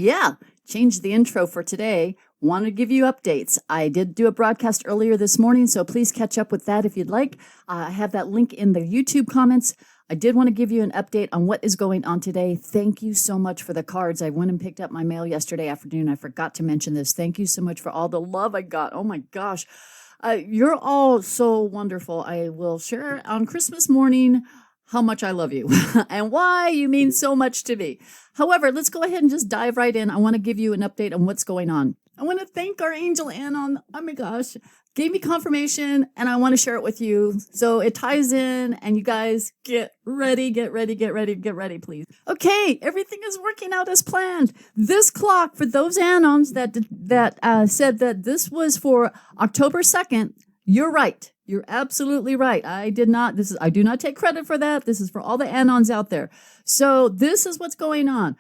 Yeah, changed the intro for today. Want to give you updates. I did do a broadcast earlier this morning, so please catch up with that if you'd like. I have that link in the YouTube comments. I did want to give you an update on what is going on today. Thank you so much for the cards. I went and picked up my mail yesterday afternoon. I forgot to mention this. Thank you so much for all the love I got. Oh my gosh. You're all so wonderful. I will share on Christmas morning how much I love you and why you mean so much to me. However, let's go ahead and just dive right in. I want to give you an update on what's going on. I want to thank our angel Anon. Oh my gosh, gave me confirmation and I want to share it with you. So it ties in and you guys get ready, please. Okay, everything is working out as planned. This clock, for those Anons that said that this was for October 2nd, you're right. You're absolutely right. I do not take credit for that. This is for all the Anons out there. So this is what's going on.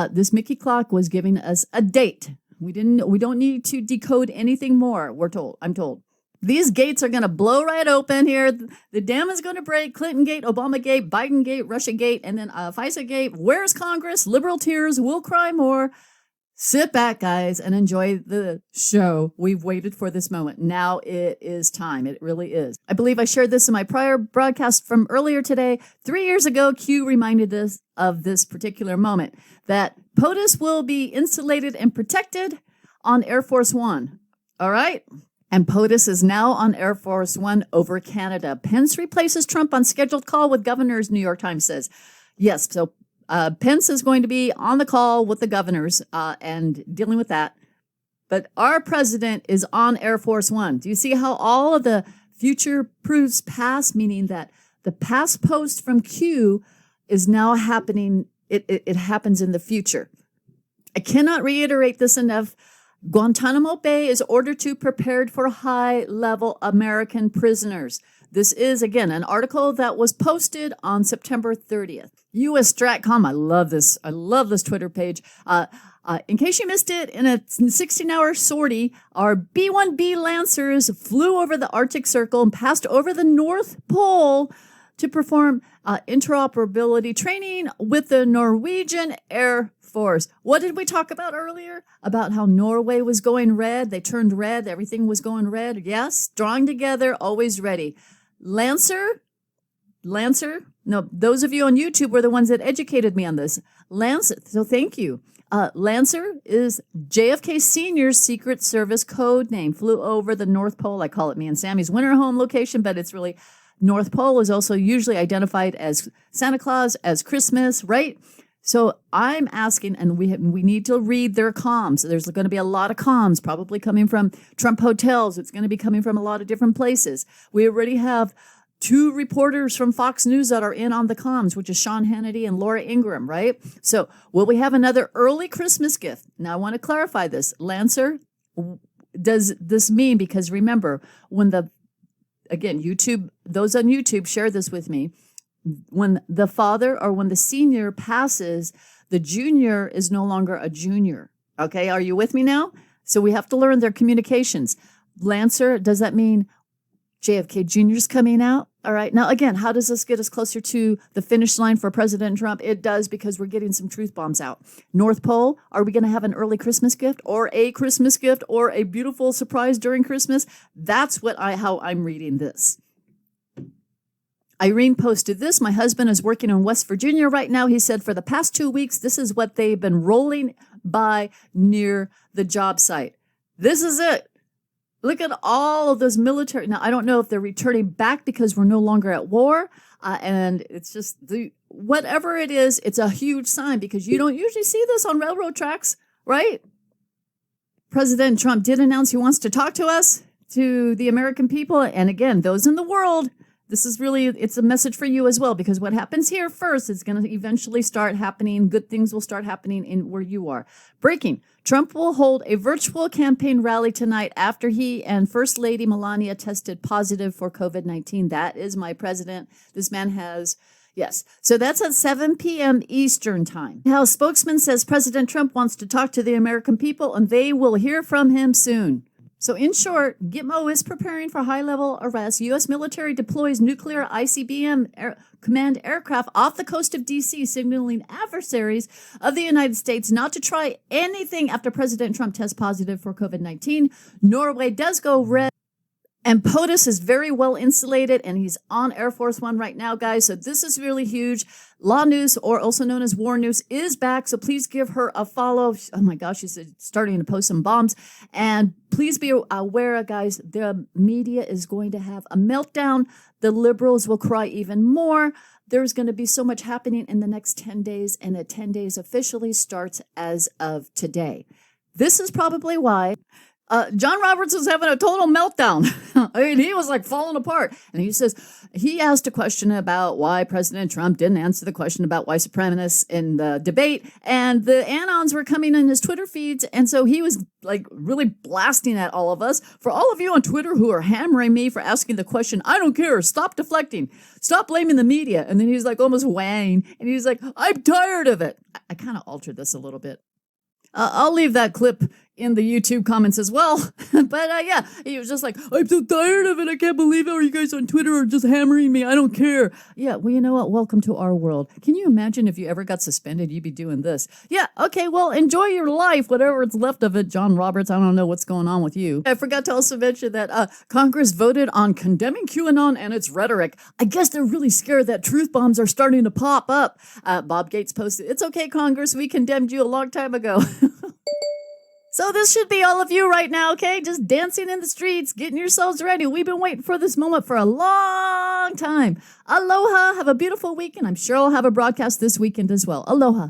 This Mickey clock was giving us a date. We don't need to decode anything more. I'm told. These gates are going to blow right open here. The dam is going to break. Clinton gate, Obama gate, Biden gate, Russia gate, and then FISA gate. Where's Congress? Liberal tears will cry more. Sit back, guys, and enjoy the show. We've waited for this moment. Now it is time. It really is. I believe I shared this in my prior broadcast from earlier today. 3 years ago, Q reminded us of this particular moment, that POTUS will be insulated and protected on Air Force One. All right? And POTUS is now on Air Force One over Canada. Pence replaces Trump on scheduled call with governors, New York Times says. Yes, so Pence is going to be on the call with the governors and dealing with that. But our president is on Air Force One. Do you see how all of the future proves past, meaning that the past post from Q is now happening. It happens in the future. I cannot reiterate this enough. Guantanamo Bay is ordered to prepared for high-level American prisoners. This is, again, an article that was posted on September 30th. U.S. Stratcom, I love this. I love this Twitter page. In case you missed it, in a 16-hour sortie, our B-1B Lancers flew over the Arctic Circle and passed over the North Pole to perform interoperability training with the Norwegian Air Force. What did we talk about earlier? About how Norway was going red. They turned red. Everything was going red. Yes, strong together, always ready. Lancer? No, those of you on YouTube were the ones that educated me on this. Lancer, so thank you. Lancer is JFK Sr.'s Secret Service code name. Flew over the North Pole. I call it me and Sammy's winter home location, but it's really North Pole is also usually identified as Santa Claus, as Christmas, right? So I'm asking, and we need to read their comms. There's going to be a lot of comms probably coming from Trump hotels. It's going to be coming from a lot of different places. We already have 2 reporters from Fox News that are in on the comms, which is Sean Hannity and Laura Ingraham, right? So will we have another early Christmas gift? Now, I want to clarify this. Lancer, does this mean, because remember, again, YouTube, those on YouTube, share this with me. When the father or when the senior passes, the junior is no longer a junior. Okay, are you with me now? So we have to learn their communications. Lancer, does that mean JFK Jr.'s coming out? All right. Now, again, how does this get us closer to the finish line for President Trump? It does, because we're getting some truth bombs out. North Pole, are we going to have an early Christmas gift or a Christmas gift or a beautiful surprise during Christmas? That's how I'm reading this. Irene posted this. My husband is working in West Virginia right now. He said for the past 2 weeks, this is what they've been rolling by near the job site. This is it. Look at all of those military. Now, I don't know if they're returning back because we're no longer at war. And it's just whatever it is, it's a huge sign, because you don't usually see this on railroad tracks, right? President Trump did announce he wants to talk to us, to the American people. And again, those in the world, this is really, it's a message for you as well, because what happens here first is going to eventually start happening. Good things will start happening in where you are. Breaking. Trump will hold a virtual campaign rally tonight after he and First Lady Melania tested positive for COVID-19. That is my president. This man has, yes. So that's at 7 p.m. Eastern time. House spokesman says President Trump wants to talk to the American people and they will hear from him soon. So in short, Gitmo is preparing for high-level arrest. U.S. military deploys nuclear ICBM command aircraft off the coast of D.C., signaling adversaries of the United States not to try anything after President Trump tests positive for COVID-19. Norway does go red. And POTUS is very well insulated, and he's on Air Force One right now, guys. So this is really huge. Law News, or also known as War News, is back. So please give her a follow. Oh my gosh, she's starting to post some bombs. And please be aware, guys, the media is going to have a meltdown. The liberals will cry even more. There's going to be so much happening in the next 10 days, and the 10 days officially starts as of today. This is probably why John Roberts was having a total meltdown. I mean, he was like falling apart. And he says, he asked a question about why President Trump didn't answer the question about white supremacists in the debate. And the anons were coming in his Twitter feeds. And so he was like really blasting at all of us. For all of you on Twitter who are hammering me for asking the question, I don't care. Stop deflecting. Stop blaming the media. And then he's like almost whining. And he's like, I'm tired of it. I kind of altered this a little bit. I'll leave that clip in the YouTube comments as well. But yeah, he was just like, I'm so tired of it. I can't believe how you guys on Twitter are just hammering me. I don't care. Yeah, well, you know what? Welcome to our world. Can you imagine if you ever got suspended, you'd be doing this? Yeah, okay, well, enjoy your life, whatever is left of it, John Roberts. I don't know what's going on with you. I forgot to also mention that Congress voted on condemning QAnon and its rhetoric. I guess they're really scared that truth bombs are starting to pop up. Bob Gates posted, it's okay, Congress. We condemned you a long time ago. So this should be all of you right now, okay? Just dancing in the streets, getting yourselves ready. We've been waiting for this moment for a long time. Aloha. Have a beautiful weekend. I'm sure I'll have a broadcast this weekend as well. Aloha.